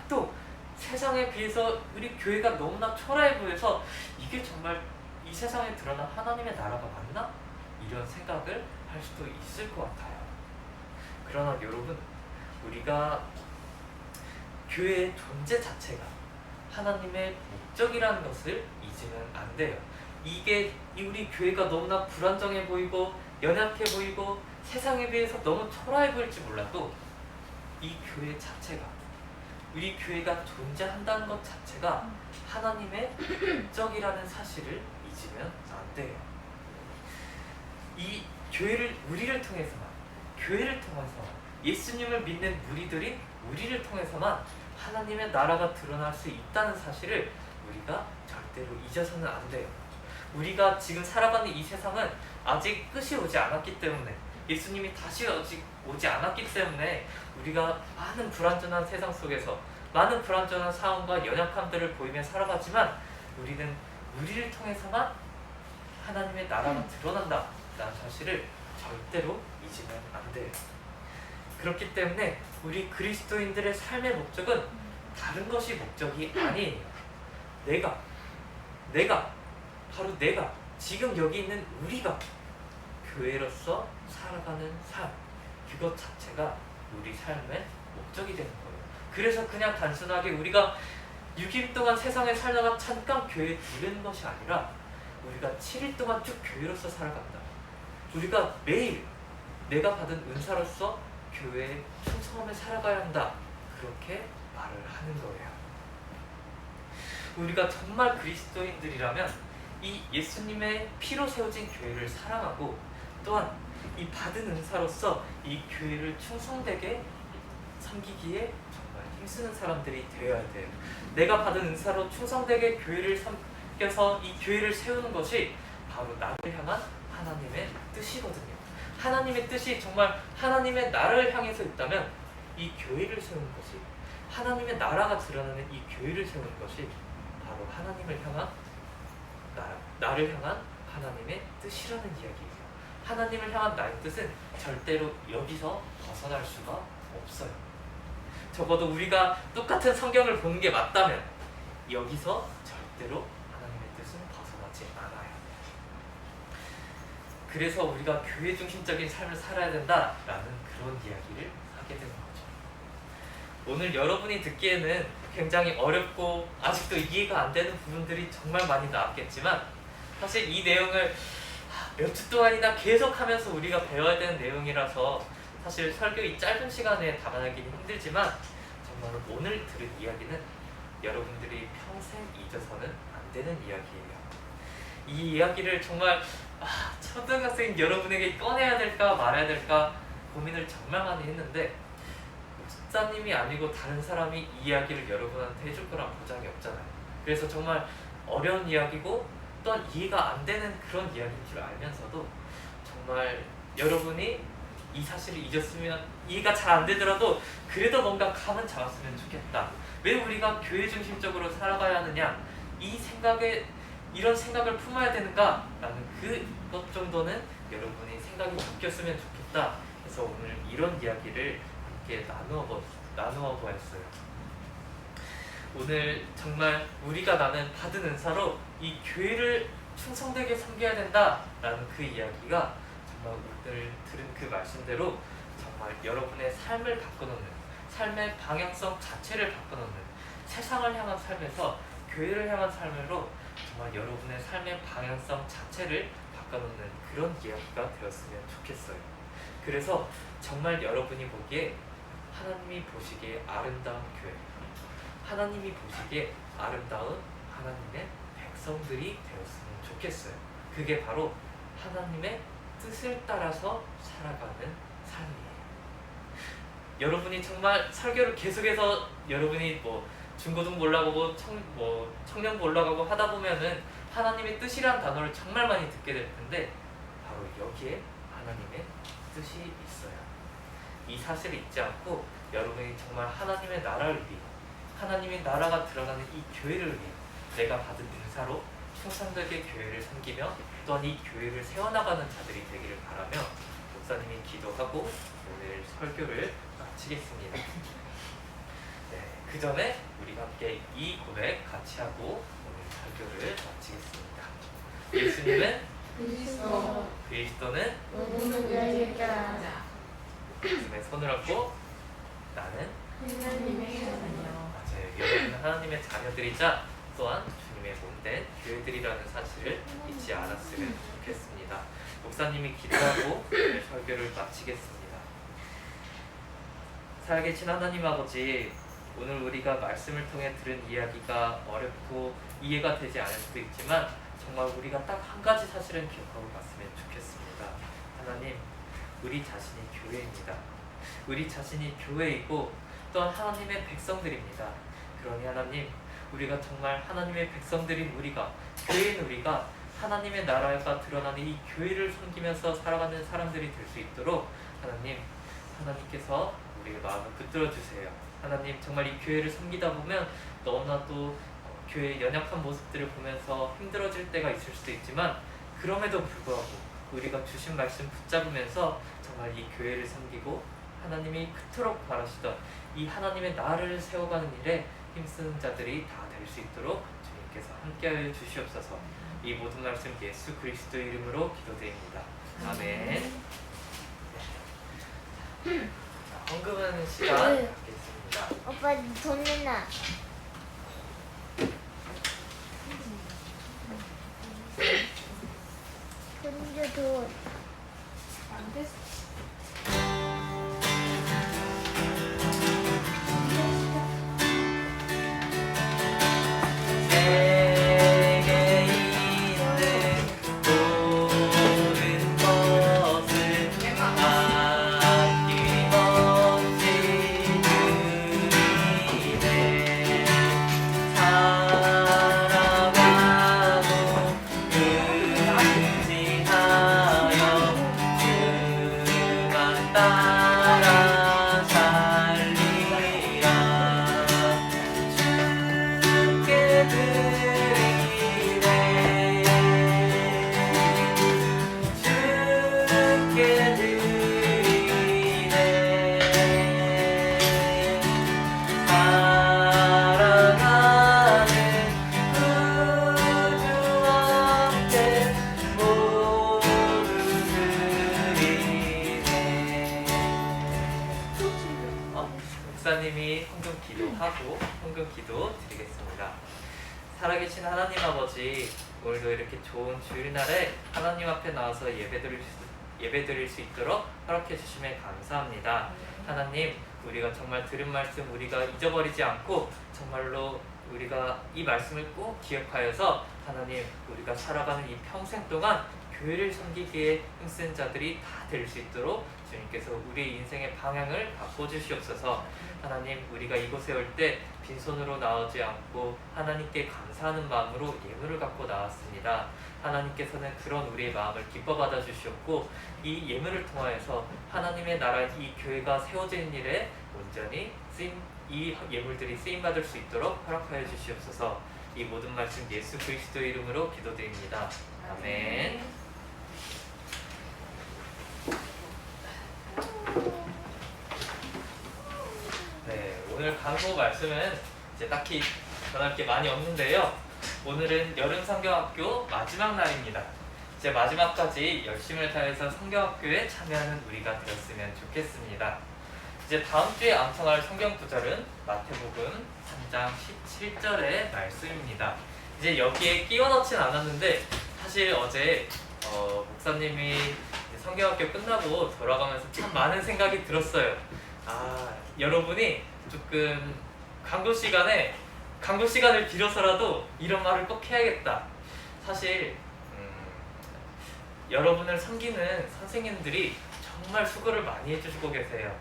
또 세상에 비해서 우리 교회가 너무나 초라해 보여서 이게 정말 이 세상에 드러난 하나님의 나라가 맞나? 이런 생각을 할 수도 있을 것 같아요. 그러나 여러분, 우리가 교회의 존재 자체가 하나님의 목적이라는 것을 잊으면 안 돼요. 이게 우리 교회가 너무나 불안정해 보이고 연약해 보이고 세상에 비해서 너무 초라해 보일지 몰라도 이 교회 자체가, 우리 교회가 존재한다는 것 자체가 하나님의 목적이라는 사실을 잊으면 안 돼요. 이 우리를 통해서만, 교회를 통해서만, 예수님을 믿는 무리들인 우리를 통해서만 하나님의 나라가 드러날 수 있다는 사실을 우리가 절대로 잊어서는 안 돼요. 우리가 지금 살아가는 이 세상은 아직 끝이 오지 않았기 때문에, 예수님이 다시 아직 오지 않았기 때문에 우리가 많은 불완전한 세상 속에서 많은 불완전한 상황과 연약함들을 보이며 살아가지만 우리는 우리를 통해서만 하나님의 나라가 드러난다라는 사실을 절대로 잊으면 안 돼요. 그렇기 때문에 우리 그리스도인들의 삶의 목적은 다른 것이 목적이 아니에요. 바로 내가 지금 여기 있는 우리가 교회로서 살아가는 삶, 그것 자체가 우리 삶의 목적이 되는 거예요. 그래서 그냥 단순하게 우리가 6일 동안 세상에 살다가 잠깐 교회에 들르는 것이 아니라 우리가 7일 동안 쭉 교회로서 살아간다. 우리가 매일 내가 받은 은사로서 교회에 충성하며 살아가야 한다. 그렇게 말을 하는 거예요. 우리가 정말 그리스도인들이라면 이 예수님의 피로 세워진 교회를 사랑하고 또한 이 받은 은사로서 이 교회를 충성되게 섬기기에 정말 힘쓰는 사람들이 되어야 돼요. 내가 받은 은사로 충성되게 교회를 섬겨서 이 교회를 세우는 것이 바로 나를 향한 하나님의 뜻이거든요. 하나님의 뜻이 정말 하나님의 나라를 향해서 있다면 이 교회를 세우는 것이, 하나님의 나라가 드러나는 이 교회를 세우는 것이 바로 하나님을 향한 나를 향한 하나님의 뜻이라는 이야기예요. 하나님을 향한 나의 뜻은 절대로 여기서 벗어날 수가 없어요. 적어도 우리가 똑같은 성경을 보는 게 맞다면 여기서 절대로 하나님의 뜻은 벗어나지 않아요. 그래서 우리가 교회 중심적인 삶을 살아야 된다라는 그런 이야기를 하게 되는 거죠. 오늘 여러분이 듣기에는 굉장히 어렵고 아직도 이해가 안 되는 부분들이 정말 많이 나왔겠지만 사실 이 내용을 몇 주 동안이나 계속하면서 우리가 배워야 되는 내용이라서 사실 설교 이 짧은 시간에 담아내기는 힘들지만 정말 오늘 들은 이야기는 여러분들이 평생 잊어서는 안 되는 이야기예요. 이 이야기를 정말 초등학생 여러분에게 꺼내야 될까 말아야 될까 고민을 정말 많이 했는데 목사님이 아니고 다른 사람이 이 이야기를 여러분한테 해줄 거란 보장이 없잖아요. 그래서 정말 어려운 이야기고 또한 이해가 안 되는 그런 이야기인 줄 알면서도 정말 여러분이 이 사실을 잊었으면 이해가 잘 안 되더라도 그래도 뭔가 감은 잡았으면 좋겠다. 왜 우리가 교회 중심적으로 살아가야 하느냐, 이런 생각을 품어야 되는가 라는 그것 정도는 여러분이 생각이 바뀌었으면 좋겠다. 그래서 오늘 이런 이야기를 함께 나누어 보았어요. 오늘 정말 우리가 나는 받은 은사로 이 교회를 충성되게 섬겨야 된다라는 그 이야기가 정말 오늘 들은 그 말씀대로 정말 여러분의 삶을 바꿔놓는, 삶의 방향성 자체를 바꿔놓는, 세상을 향한 삶에서 교회를 향한 삶으로 정말 여러분의 삶의 방향성 자체를 바꿔놓는 그런 이야기가 되었으면 좋겠어요. 그래서 정말 여러분이 보기에 하나님이 보시기에 아름다운 교회, 하나님이 보시기에 아름다운 하나님의 백성들이 되었으면 좋겠어요. 그게 바로 하나님의 뜻을 따라서 살아가는 삶이에요. 여러분이 정말 설교를 계속해서 여러분이 뭐 중고등부 올라가고 청년부 올라가고 하다 보면은 하나님의 뜻이란 단어를 정말 많이 듣게 될 텐데 바로 여기에 하나님의 뜻이 있어요. 이 사실을 잊지 않고 여러분이 정말 하나님의 나라를 위해, 하나님의 나라가 드러나는 이 교회를 위해 내가 받은 은사로 충성되게 교회를 섬기며 또한 이 교회를 세워나가는 자들이 되기를 바라며 목사님이 기도하고 오늘 설교를 마치겠습니다. 네, 그 전에 우리가 함께 이 고백 같이 하고 오늘 설교를 마치겠습니다. 예수님은 그리스도 그리스도는 모든 것을 따라 예수님의 손을 얻고 나는 하나님의 자녀. 맞아요. 여러분은 하나님의 자녀들이자 또한 주님의 몸된 교회들이라는 사실을 잊지 않았으면 좋겠습니다. 목사님이 기도하고 오늘 설교를 마치겠습니다. 살아계신 하나님 아버지, 오늘 우리가 말씀을 통해 들은 이야기가 어렵고 이해가 되지 않을 수도 있지만 정말 우리가 딱 한 가지 사실은 기억하고 갔으면 좋겠습니다. 하나님, 우리 자신이 교회입니다. 우리 자신이 교회이고 또한 하나님의 백성들입니다. 그러니 하나님, 우리가 정말 하나님의 백성들인 우리가, 교회인 우리가 하나님의 나라가 드러나는 이 교회를 섬기면서 살아가는 사람들이 될 수 있도록 하나님께서 우리의 마음을 붙들어 주세요. 하나님, 정말 이 교회를 섬기다 보면 너무나도 교회의 연약한 모습들을 보면서 힘들어질 때가 있을 수도 있지만 그럼에도 불구하고 우리가 주신 말씀 붙잡으면서 정말 이 교회를 섬기고 하나님이 그토록 바라시던 이 하나님의 나라를 세워가는 일에 힘쓰는 자들이 다 될 수 있도록 주님께서 함께하여 주시옵소서. 이 모든 말씀 예수 그리스도 이름으로 기도드립니다. 아멘. 자, 헌금하는 시간 갖겠습니다. 오빠 돈 내놔. 돈 줘, 돈. 안 됐어. 내게 있는 모든 것을 아낌없이 드리네. 사랑하고 의지하여 주만 따라 살리라. 주께 드리네. 주께 드리네. 사랑하는 구주 앞에 모두 드리네. 목사님이 헌금 기도하고 헌금 기도 드리겠습니다. 살아계신 하나님 아버지, 오늘도 이렇게 좋은 주일날에 하나님 앞에 나와서 예배드릴 수 있도록 허락해 주심에 감사합니다. 하나님, 우리가 정말 들은 말씀 우리가 잊어버리지 않고 정말로 우리가 이 말씀을 꼭 기억하여서 하나님, 우리가 살아가는 이 평생 동안 교회를 섬기기에 힘쓴 자들이 다 될 수 있도록 주님께서 우리의 인생의 방향을 바꿔주시옵소서. 하나님, 우리가 이곳에 올 때 빈손으로 나오지 않고 하나님께 감사하는 마음으로 예물을 갖고 나왔습니다. 하나님께서는 그런 우리의 마음을 기뻐 받아 주시옵고 이 예물을 통하여서 하나님의 나라 이 교회가 세워지는 일에 온전히 이 예물들이 쓰임받을 수 있도록 허락하여 주시옵소서. 이 모든 말씀 예수 그리스도 이름으로 기도드립니다. 아멘. 네, 오늘 강호 말씀은 이제 딱히 전할 게 많이 없는데요. 오늘은 여름 성경학교 마지막 날입니다. 이제 마지막까지 열심을 다해서 성경학교에 참여하는 우리가 되었으면 좋겠습니다. 이제 다음 주에 암송할 성경 구절은 마태복음 3장 17절의 말씀입니다. 이제 여기에 끼워 넣진 않았는데 사실 어제 박사님이 이제 성경학교 끝나고 돌아가면서 참 많은 생각이 들었어요. 아, 여러분이 조금 광고 시간을 빌어서라도 이런 말을 꼭 해야겠다. 사실 여러분을 섬기는 선생님들이 정말 수고를 많이 해주시고 계세요.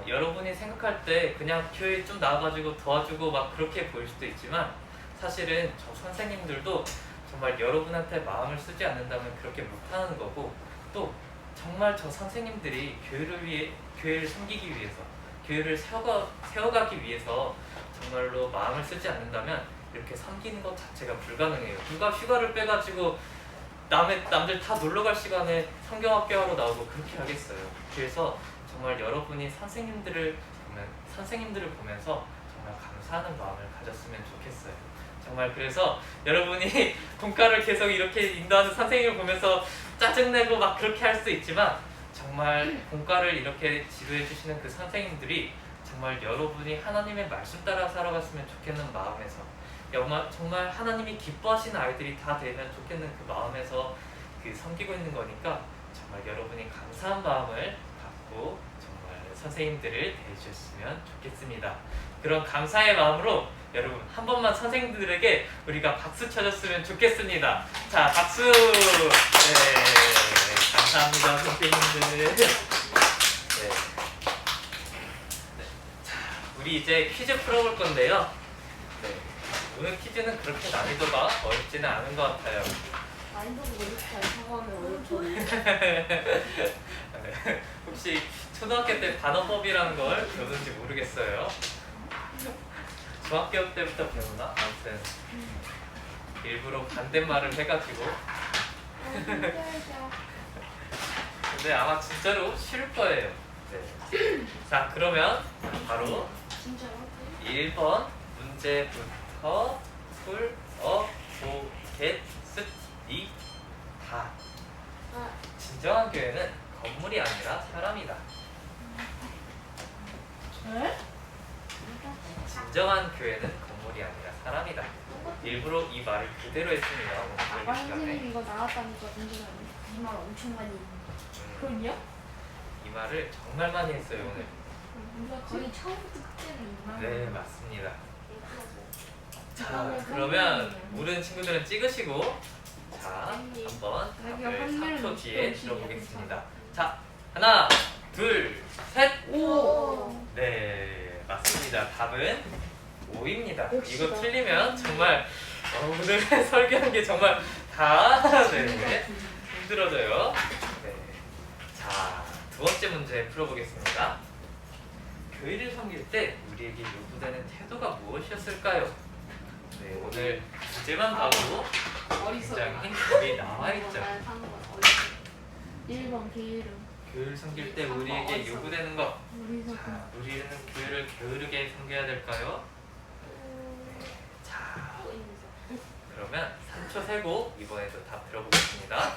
여러분이 생각할 때 그냥 교회 좀 나와가지고 도와주고 막 그렇게 보일 수도 있지만 사실은 저 선생님들도 정말 여러분한테 마음을 쓰지 않는다면 그렇게 못하는 거고, 또 정말 저 선생님들이 교회를 섬기기 위해서, 교회를 세워가기 위해서 정말로 마음을 쓰지 않는다면 이렇게 섬기는 것 자체가 불가능해요. 누가 휴가를 빼가지고 남들 다 놀러갈 시간에 성경학교 하러 나오고 그렇게 하겠어요. 그래서 정말 여러분이 선생님들을 보면서 정말 감사하는 마음을 가졌으면 좋겠어요. 정말 그래서 여러분이 공과를 계속 이렇게 인도하는 선생님을 보면서 짜증내고 막 그렇게 할 수 있지만, 정말 공과를 이렇게 지도해 주시는 그 선생님들이 정말 여러분이 하나님의 말씀 따라 살아갔으면 좋겠는 마음에서, 정말 하나님이 기뻐하시는 아이들이 다 되면 좋겠는 그 마음에서 섬기고 있는 거니까 정말 여러분이 감사한 마음을 갖고 정말 선생님들을 대해주셨으면 좋겠습니다. 그런 감사의 마음으로 여러분 한 번만 선생님들에게 우리가 박수 쳐줬으면 좋겠습니다. 자, 박수! 네, 감사합니다 선생님들. 네. 자, 우리 이제 퀴즈 풀어볼 건데요. 네. 오늘 퀴즈는 그렇게 난이도가 어렵지는 않은 것 같아요. 난이도가 어렵다. 사과하면 어렵죠. 혹시 초등학교 때 단어법이라는 걸 배우는지 모르겠어요. 중학교 때부터 배우나? 아무튼 일부러 반대말을 해가지고. 근데 아마 진짜로 쉬울 거예요. 네. 자, 그러면 바로 진짜로? 1번 문제부터 풀어보겠습니다. 진정한 교회는 건물이 아니라 사람이다. 네? 진정한 교회는 건물이 아니라 사람이다. 일부러 이 말을 그대로 했습니다. 아까 오늘 시간에. 선생님이 이거 나왔다니까 진짜 이말 엄청 많이 그럼요? 이 말을 정말 많이 했어요 오늘. 거의 처음부터 끝까지 이말 네, 맞습니다. 자, 그러면 모르는 친구들은 찍으시고, 자, 한번 답을 3초 뒤에 들어보겠습니다. 자, 하나, 둘, 셋. 오. 네, 맞습니다. 답은 5입니다. 역시 이거 나. 틀리면 정말 오늘 설계한 게 정말 다 네, 힘들어져요. 네. 자, 두 번째 문제 풀어보겠습니다. 교회를 섬길 때 우리에게 요구되는 태도가 무엇이었을까요? 네, 오늘 주제만 봐도 굉장히 답이 나와 있죠. 1번 게으름. 교회를 섬길 때 우리에게 요구되는 것. 우리가 자, 우리는 교회를 게으르게 섬겨야 될까요? 자, 그러면 3초 세고 이번에도 답 들어보겠습니다.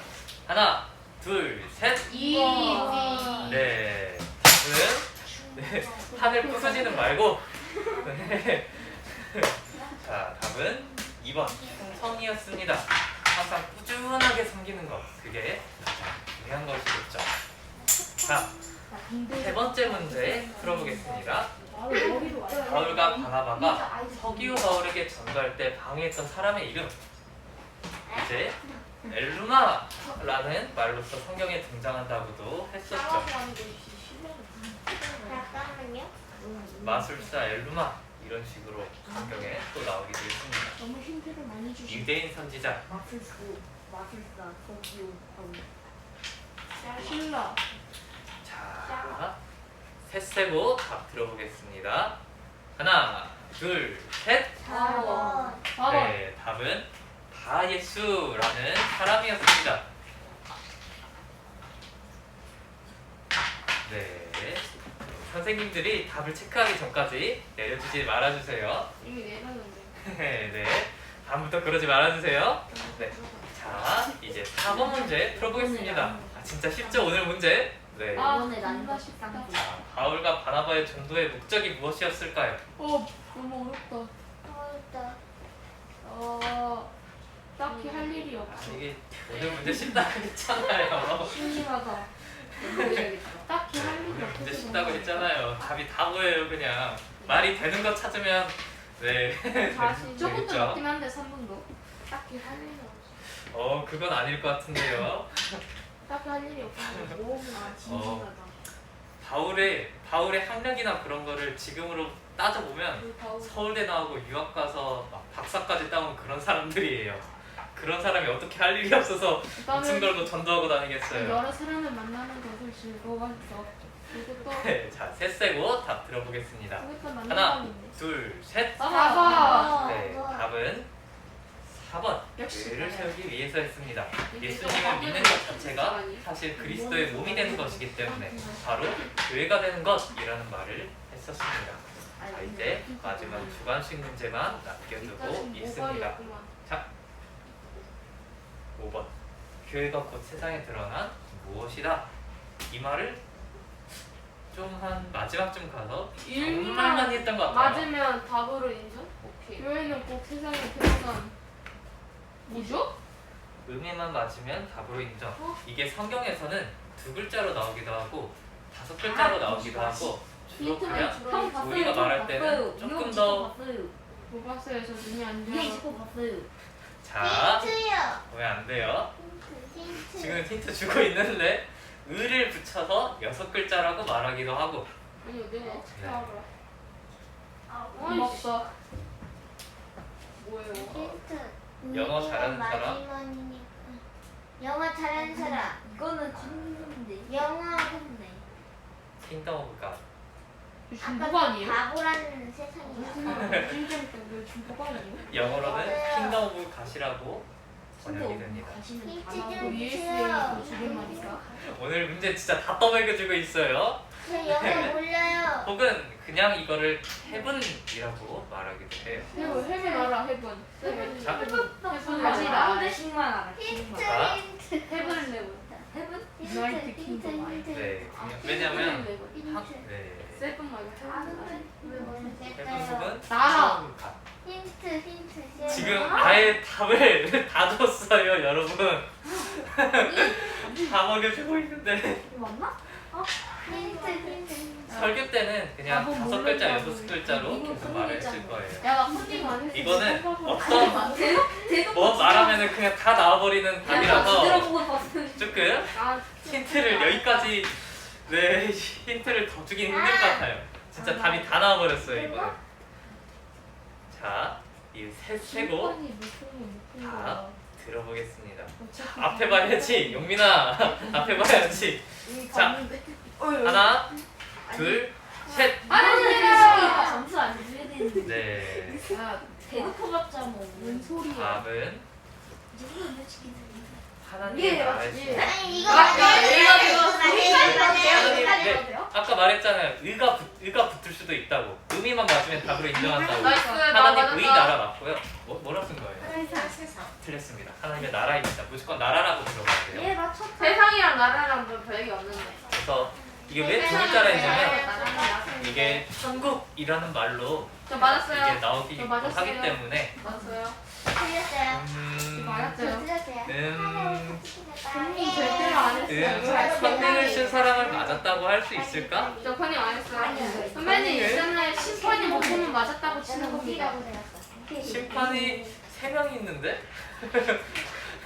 하나, 둘, 셋. 2번. 네, 답은 네, 하늘 부서지는 말고. 네. 자, 답은 2번 충성이었습니다. 항상 꾸준하게 섬기는 것, 그게 가장 중요한 것이겠죠. 자, 세 번째 문제 풀어보겠습니다. 바울과 바나바가 서기오 바울에게 전도할 때 방해했던 사람의 이름, 이제 엘루마라는 말로서 성경에 등장한다고도 했었죠. 잠깐만요. 마술사 엘루마, 이런 식으로 성경에 또 나오기도 했습니다. 너무 힌트를 많이 주시. 유대인 선지자. 마술사, 거기요. 신라. 자, 셋 세고 답 들어보겠습니다. 하나, 둘, 셋. 4번. 4번. 네, 답은 바예수라는 사람이었습니다. 네, 선생님들이 답을 체크하기 전까지 내려주지 말아주세요. 이미 내렸는데. 네, 다음부터 그러지 말아주세요. 네, 자, 이제 4번 문제 풀어보겠습니다. 아, 진짜 쉽죠 오늘 문제? 네. 이번에 난다 싶다. 자, 바울과 바나바의 전도의 목적이 무엇이었을까요? 너무 어렵다. 어렵다. 딱히 할 일이 없어. 아, 이게 오늘 문제 쉽다고 했잖아요. 심심하다. 딱히 할 일이 오늘 없어. 문제 쉽다고 했잖아요. 답이 다 보여요 그냥. 말이 되는 거 찾으면 네. 다시 조금도 되겠죠. 맞긴 한데 3분도. 딱히 할 일이 없어. 그건 아닐 것 같은데요. 딱히 할 일이 없어. 아 진심하다. 바울의 학력이나 그런 거를 지금으로 따져보면 서울대 나오고 유학 가서 막 박사까지 따온 그런 사람들이에요. 그런 사람이 어떻게 할 일이 없어서 목숨 걸고 전도하고 다니겠어요. 여러 사람을 만나는 것을 즐거워했어. 그리고 또 네, 자, 셋 세고 답 들어보겠습니다. 그것도 만나는 하나, 사람인데. 둘, 셋. 봐봐. 네, 답은 4번. 역시 교회를 세우기 위해서 했습니다. 이게 예수님을 또 믿는 것 자체가 사실 그리스도의 몸이 되는 것이기 때문에 바로 교회가 되는 것이라는 말을 했었습니다. 자, 이제 마지막 주관식 문제만 남겨두고 있습니다. 자, 5번. 교회가 곧 세상에 드러난 무엇이다. 이 말을 좀 한 마지막쯤 가서 정말 많이 했던 것 같아요. 맞으면 답으로 인정? 오케이. 교회는 꼭 세상에 드러난 뭐죠? 의미만 맞으면 답으로 인정. 어? 이게 성경에서는 2글자로 나오기도 하고 5글자로 나오기도 하고 주로 그냥 우리가 말할 때는 조금 더 못 봤어요. 저 눈이 안 이형 좋아. 찍고 봤어요. 자, 힌트요. 왜 안 돼요? 힌트. 지금 힌트 주고 있는데 의를 붙여서 6글자라고 말하기도 하고 아니 내가 어떻게 네. 알아? 고맙다. 뭐예요? 힌트. 영어 잘하는 사람? 마지막이니까. 영어 잘하는 사람. 이거는 컸는데. 영어 킹덤 오브 갓. 중국어 아니에요? 바보라는 세상이야. 진짜 왜 중국어 아니에요? 영어로는 맞아요. 킹덤 오브 갓이라고 번역이 됩니다. 힌트 아, 좀 ESA 주세요. 그 줄임말이니까. 오늘 문제 진짜 다 떠먹여주고 있어요. 저 영어 몰라요. 혹은 그냥 이거를 heaven이라고 말하기도 해요. 해븐 알아 해븐. 자, 해븐 다시 알아. 나오는데 식만 알아. 힌트 자. 힌트. 해븐 레븐. 해븐? 유나이트 힌트 킹덤 아니. 힌트. 네, 왜냐면 힌트. 네, 세븐 말고 해븐. 왜 heaven 모르겠어요. 혹은 나라. 킹덤 오브 갓. 힌트. 지금 아예 답을 다 줬어요, 여러분. 다 먹여주고 있는데 맞나? 힌트. 설교 때는 그냥 답은 5글자, 모르겠다고. 6글자로 이거 계속 말했을 모르겠잖아. 거예요. 야나 펀딩 안 했어. 이거는 생각을 어떤 대놓고 뭐 말하면은 그냥 다 나와버리는 답이라서 들어보고 봤어요. 조금 아, 힌트를 여기까지 네 힌트를 더 주긴 힘들 것 같아요. 진짜 답이 다 나와버렸어요 이번에. 자, 이 세고 다 들어보겠습니다. 앞에 봐야지 용민아. 앞에 봐야지. 자, 하나 둘 셋. 아니야. 점수 안 줘야 되는데. 네, 야, 대놓고 봤자 뭐. 뭔 소리야? 답은 하나님의 예, 말씀. 아니 이거 야, 네, 아까 말했잖아요. 의가 붙을 수도 있다고. 의미만 맞으면 답으로 인정한다고. 나이스. 나 하나님 의 맞았다. 나라 맞고요. 뭐라 쓴 거예요? 틀렸습니다. 하나님의 나라입니다. 무조건 나라라고 들어가야 돼요. 얘 맞췄다. 세상이랑 나라랑 별 별이 없는데. 그래서 이게 왜 2글자라 했냐면 이게 천국이라는 말로 저 맞았어요. 이게 나오기 저 맞았어요. 하기 때문에 맞았어요. 틀렸어요. 저 저 맞았어요. 틀렸어요. 본인 절대로 안 했어요. 선생을 쓴 사람을 맞았다고 할 수 있을까? 저 선임 안 했어요. 아니요. 선배님 있잖아요. 심판이 못 보면 맞았다고 치는 겁니다. 심판이 3명이 있는데?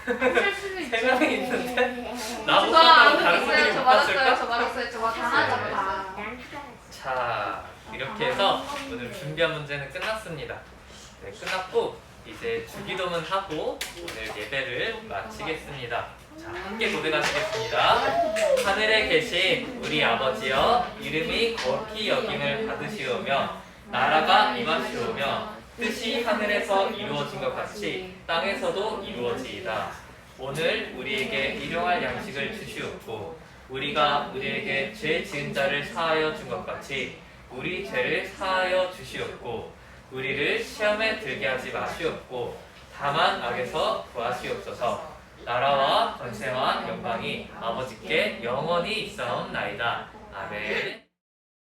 할 수도 있죠. 3명이 있는데? 저 나보고 안 다른 분들이 했어요. 저 못 맞았어요. 봤을까? 저 맞았어요. 저 맞았어요. 자, 이렇게 해서 오늘 준비한 문제는 끝났습니다. 네, 끝났고 이제 주기도문 하고 오늘 예배를 마치겠습니다. 자, 함께 고백하시겠습니다. 하늘에 계신 우리 아버지여, 이름이 거룩히 여김을 받으시오며 나라가 임하시오며 뜻이 하늘에서 이루어진 것 같이 땅에서도 이루어지이다. 오늘 우리에게 일용할 양식을 주시옵고 우리가 우리에게 죄 지은 자를 사하여 준 것 같이 우리 죄를 사하여 주시옵고 우리를 시험에 들게 하지 마시옵고 다만 악에서 구하시옵소서. 나라와 권세와 영광이 아버지께 영원히 있사옵나이다. 아멘.